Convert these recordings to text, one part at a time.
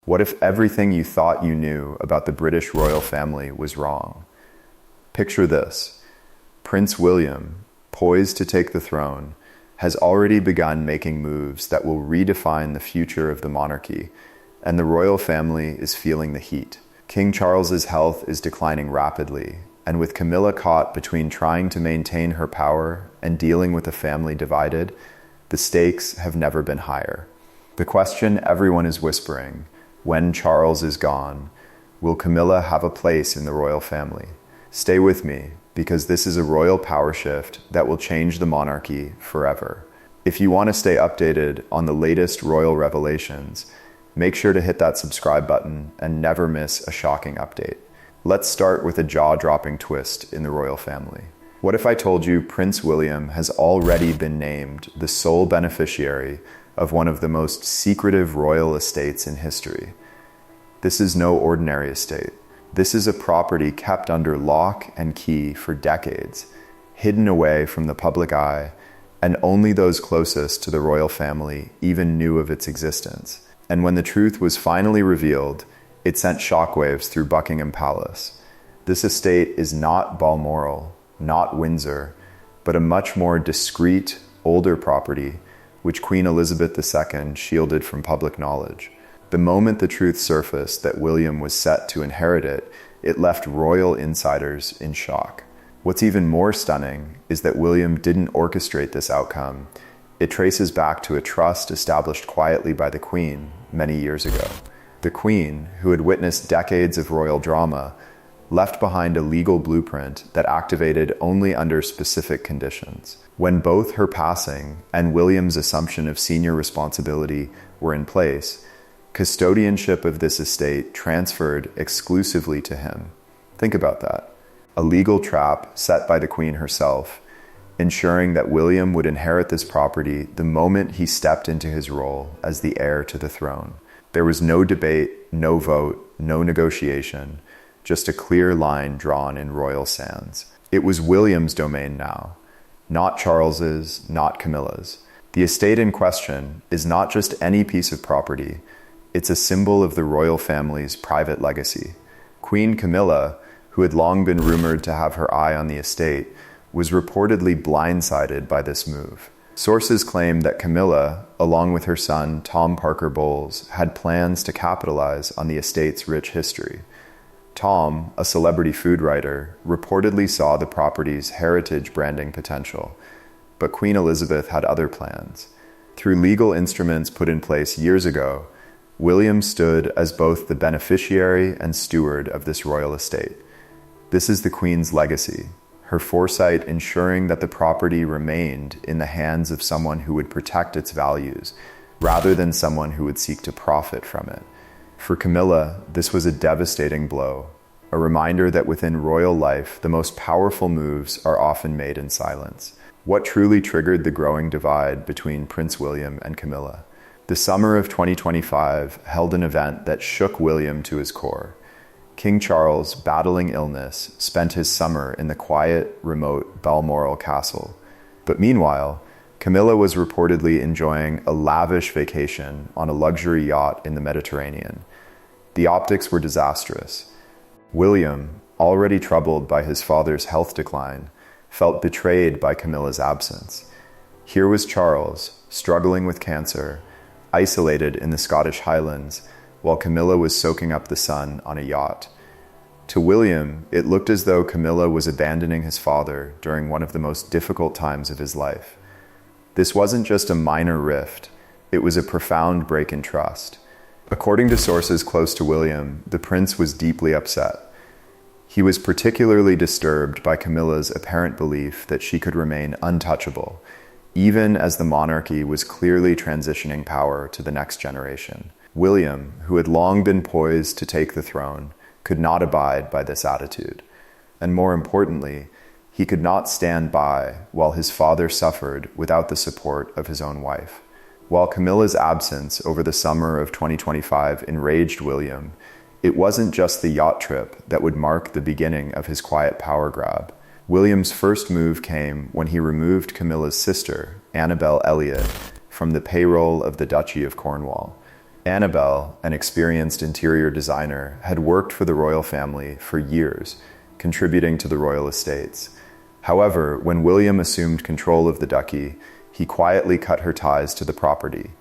What if everything you thought you knew about the British royal family was wrong? Picture this. Prince William, poised to take the throne, has already begun making moves that will redefine the future of the monarchy, and the royal family is feeling the heat. King Charles's health is declining rapidly, and with Camilla caught between trying to maintain her power and dealing with a family divided, the stakes have never been higher. The question everyone is whispering: when Charles is gone, will Camilla have a place in the royal family? Stay with me, because this is a royal power shift that will change the monarchy forever. If you want to stay updated on the latest royal revelations, make sure to hit that subscribe button and never miss a shocking update. Let's start with a jaw-dropping twist in the royal family. What if I told you Prince William has already been named the sole beneficiary of one of the most secretive royal estates in history? This is no ordinary estate. This is a property kept under lock and key for decades, hidden away from the public eye, and only those closest to the royal family even knew of its existence. And when the truth was finally revealed, it sent shockwaves through Buckingham Palace. This estate is not Balmoral, not Windsor, but a much more discreet, older property which Queen Elizabeth II shielded from public knowledge. The moment the truth surfaced that William was set to inherit it, it left royal insiders in shock. What's even more stunning is that William didn't orchestrate this outcome. It traces back to a trust established quietly by the Queen many years ago. The Queen, who had witnessed decades of royal drama, left behind a legal blueprint that activated only under specific conditions. When both her passing and William's assumption of senior responsibility were in place, custodianship of this estate transferred exclusively to him. Think about that. A legal trap set by the Queen herself, ensuring that William would inherit this property the moment he stepped into his role as the heir to the throne. There was no debate, no vote, no negotiation, just a clear line drawn in royal sands. It was William's domain now, not Charles's, not Camilla's. The estate in question is not just any piece of property, it's a symbol of the royal family's private legacy. Queen Camilla, who had long been rumored to have her eye on the estate, was reportedly blindsided by this move. Sources claim that Camilla, along with her son Tom Parker Bowles, had plans to capitalize on the estate's rich history. Tom, a celebrity food writer, reportedly saw the property's heritage branding potential, but Queen Elizabeth had other plans. Through legal instruments put in place years ago, William stood as both the beneficiary and steward of this royal estate. This is the Queen's legacy, her foresight ensuring that the property remained in the hands of someone who would protect its values, rather than someone who would seek to profit from it. For Camilla, this was a devastating blow, a reminder that within royal life, the most powerful moves are often made in silence. What truly triggered the growing divide between Prince William and Camilla? The summer of 2025 held an event that shook William to his core. King Charles, battling illness, spent his summer in the quiet, remote Balmoral castle. But meanwhile, Camilla was reportedly enjoying a lavish vacation on a luxury yacht in the Mediterranean. The optics were disastrous. William, already troubled by his father's health decline, felt betrayed by Camilla's absence. Here was Charles, struggling with cancer, isolated in the Scottish Highlands, while Camilla was soaking up the sun on a yacht. To William, it looked as though Camilla was abandoning his father during one of the most difficult times of his life. This wasn't just a minor rift, it was a profound break in trust. According to sources close to William, the prince was deeply upset. He was particularly disturbed by Camilla's apparent belief that she could remain untouchable, even as the monarchy was clearly transitioning power to the next generation. William, who had long been poised to take the throne, could not abide by this attitude. And more importantly, he could not stand by while his father suffered without the support of his own wife. While Camilla's absence over the summer of 2025 enraged William, it wasn't just the yacht trip that would mark the beginning of his quiet power grab. William's first move came when he removed Camilla's sister, Annabel Elliot, from the payroll of the Duchy of Cornwall. Annabelle, an experienced interior designer, had worked for the royal family for years, contributing to the royal estates. However, when William assumed control of the duchy, he quietly cut her ties to the property,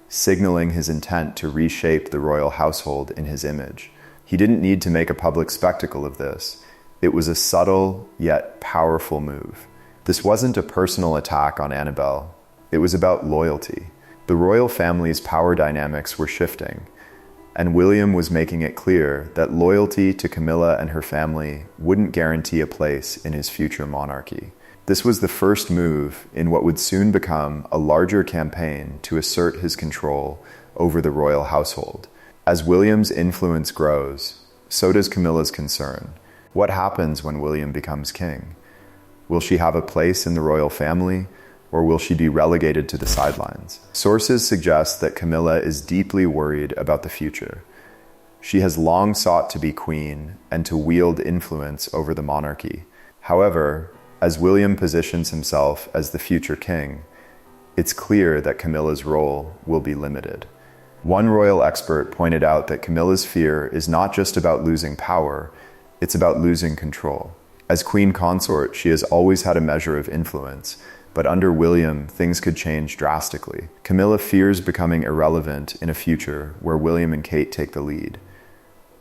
signaling his intent to reshape the royal household in his image. He didn't need to make a public spectacle of this. It was a subtle yet powerful move. This wasn't a personal attack on Annabelle. It was about loyalty. The royal family's power dynamics were shifting, and William was making it clear that loyalty to Camilla and her family wouldn't guarantee a place in his future monarchy. This was the first move in what would soon become a larger campaign to assert his control over the royal household. As William's influence grows, so does Camilla's concern. What happens when William becomes king? Will she have a place in the royal family, or will she be relegated to the sidelines? Sources suggest that Camilla is deeply worried about the future. She has long sought to be queen and to wield influence over the monarchy. However, as William positions himself as the future king, it's clear that Camilla's role will be limited. One royal expert pointed out that Camilla's fear is not just about losing power, it's about losing control. As queen consort, she has always had a measure of influence, but under William, things could change drastically. Camilla fears becoming irrelevant in a future where William and Kate take the lead.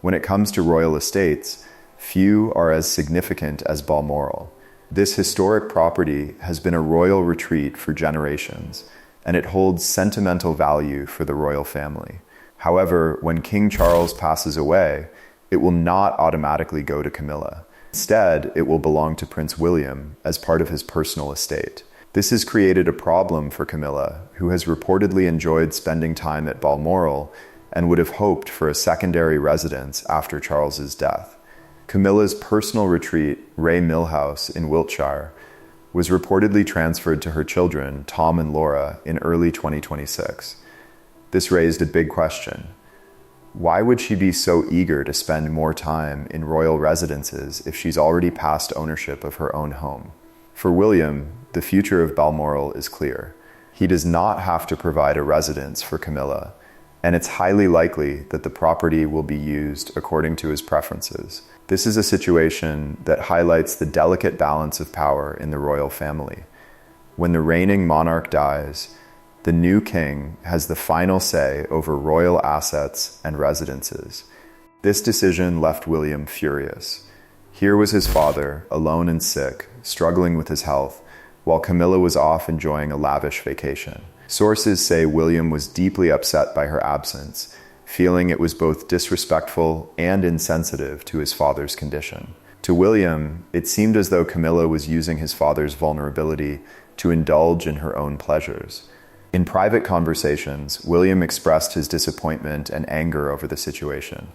When it comes to royal estates, few are as significant as Balmoral. This historic property has been a royal retreat for generations, and it holds sentimental value for the royal family. However, when King Charles passes away, it will not automatically go to Camilla. Instead, it will belong to Prince William as part of his personal estate. This has created a problem for Camilla, who has reportedly enjoyed spending time at Balmoral and would have hoped for a secondary residence after Charles's death. Camilla's personal retreat, Ray Mill House in Wiltshire, was reportedly transferred to her children, Tom and Laura, in early 2026. This raised a big question. Why would she be so eager to spend more time in royal residences if she's already passed ownership of her own home? For William, the future of Balmoral is clear. He does not have to provide a residence for Camilla, and it's highly likely that the property will be used according to his preferences. This is a situation that highlights the delicate balance of power in the royal family. When the reigning monarch dies, the new king has the final say over royal assets and residences. This decision left William furious. Here was his father, alone and sick, struggling with his health, while Camilla was off enjoying a lavish vacation. Sources say William was deeply upset by her absence, feeling it was both disrespectful and insensitive to his father's condition. To William, it seemed as though Camilla was using his father's vulnerability to indulge in her own pleasures. In private conversations, William expressed his disappointment and anger over the situation.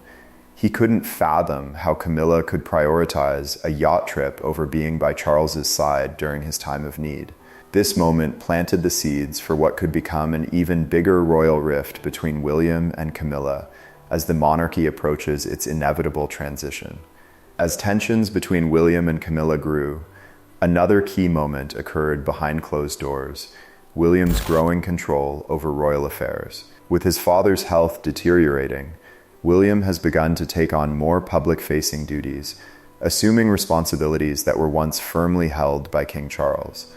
He couldn't fathom how Camilla could prioritize a yacht trip over being by Charles's side during his time of need. This moment planted the seeds for what could become an even bigger royal rift between William and Camilla as the monarchy approaches its inevitable transition. As tensions between William and Camilla grew, another key moment occurred behind closed doors: William's growing control over royal affairs. With his father's health deteriorating, William has begun to take on more public-facing duties, assuming responsibilities that were once firmly held by King Charles.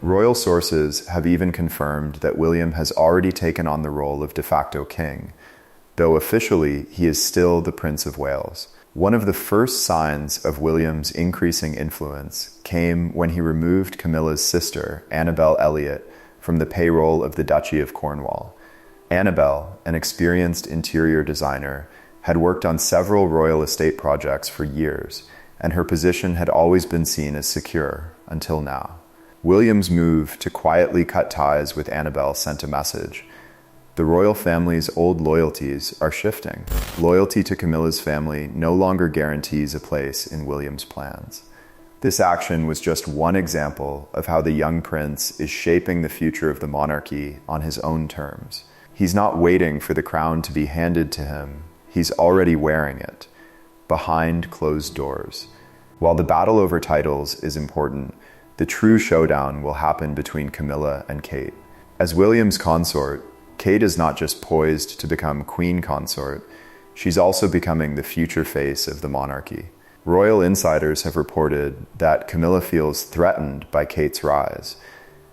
Royal sources have even confirmed that William has already taken on the role of de facto king, though officially he is still the Prince of Wales. One of the first signs of William's increasing influence came when he removed Camilla's sister, Annabelle Elliot, from the payroll of the Duchy of Cornwall. Annabelle, an experienced interior designer, had worked on several royal estate projects for years, and her position had always been seen as secure until now. William's move to quietly cut ties with Annabelle sent a message. The royal family's old loyalties are shifting. Loyalty to Camilla's family no longer guarantees a place in William's plans. This action was just one example of how the young prince is shaping the future of the monarchy on his own terms. He's not waiting for the crown to be handed to him. He's already wearing it, behind closed doors. While the battle over titles is important, the true showdown will happen between Camilla and Kate. As William's consort, Kate is not just poised to become queen consort, she's also becoming the future face of the monarchy. Royal insiders have reported that Camilla feels threatened by Kate's rise,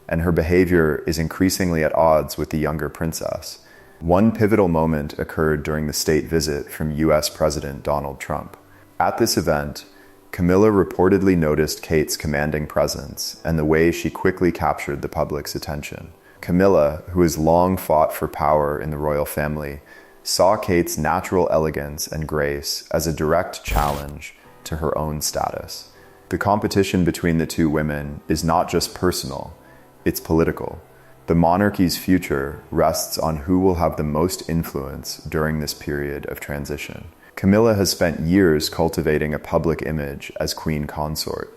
and her behavior is increasingly at odds with the younger princess. One pivotal moment occurred during the state visit from US President Donald Trump. At this event, Camilla reportedly noticed Kate's commanding presence and the way she quickly captured the public's attention. Camilla, who has long fought for power in the royal family, saw Kate's natural elegance and grace as a direct challenge to her own status. The competition between the two women is not just personal, it's political. The monarchy's future rests on who will have the most influence during this period of transition. Camilla has spent years cultivating a public image as queen consort,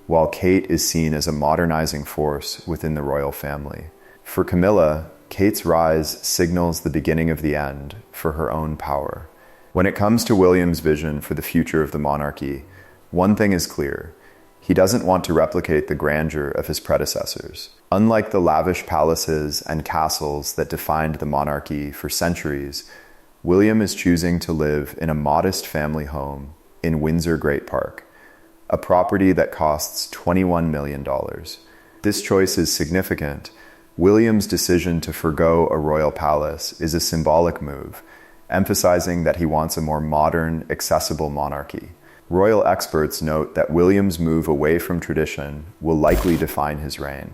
while Kate is seen as a modernizing force within the royal family. For Camilla, Kate's rise signals the beginning of the end for her own power. When it comes to William's vision for the future of the monarchy, one thing is clear. He doesn't want to replicate the grandeur of his predecessors. Unlike the lavish palaces and castles that defined the monarchy for centuries, William is choosing to live in a modest family home in Windsor Great Park, a property that costs $21 million. This choice is significant. William's decision to forgo a royal palace is a symbolic move, emphasizing that he wants a more modern, accessible monarchy. Royal experts note that William's move away from tradition will likely define his reign.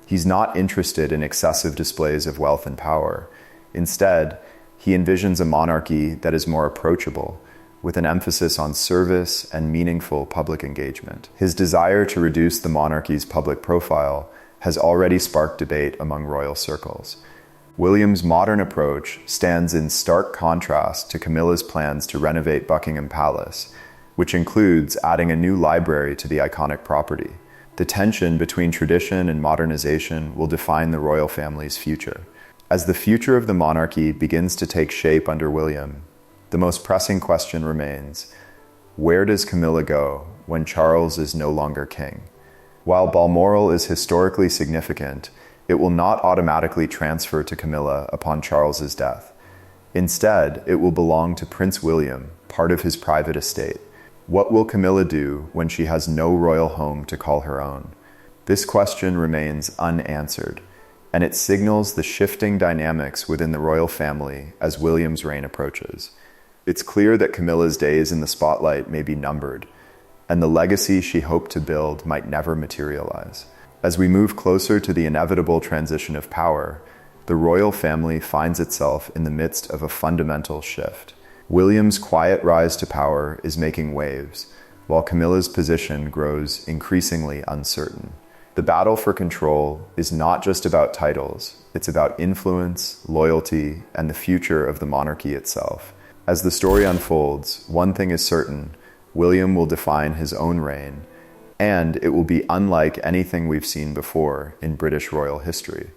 He's not interested in excessive displays of wealth and power. Instead, he envisions a monarchy that is more approachable, with an emphasis on service and meaningful public engagement. His desire to reduce the monarchy's public profile has already sparked debate among royal circles. William's modern approach stands in stark contrast to Camilla's plans to renovate Buckingham Palace, which includes adding a new library to the iconic property. The tension between tradition and modernization will define the royal family's future. As the future of the monarchy begins to take shape under William, the most pressing question remains: where does Camilla go when Charles is no longer king? While Balmoral is historically significant, it will not automatically transfer to Camilla upon Charles's death. Instead, it will belong to Prince William, part of his private estate. What will Camilla do when she has no royal home to call her own? This question remains unanswered, and it signals the shifting dynamics within the royal family as William's reign approaches. It's clear that Camilla's days in the spotlight may be numbered, and the legacy she hoped to build might never materialize. As we move closer to the inevitable transition of power, the royal family finds itself in the midst of a fundamental shift. William's quiet rise to power is making waves, while Camilla's position grows increasingly uncertain. The battle for control is not just about titles, it's about influence, loyalty, and the future of the monarchy itself. As the story unfolds, one thing is certain: William will define his own reign, and it will be unlike anything we've seen before in British royal history.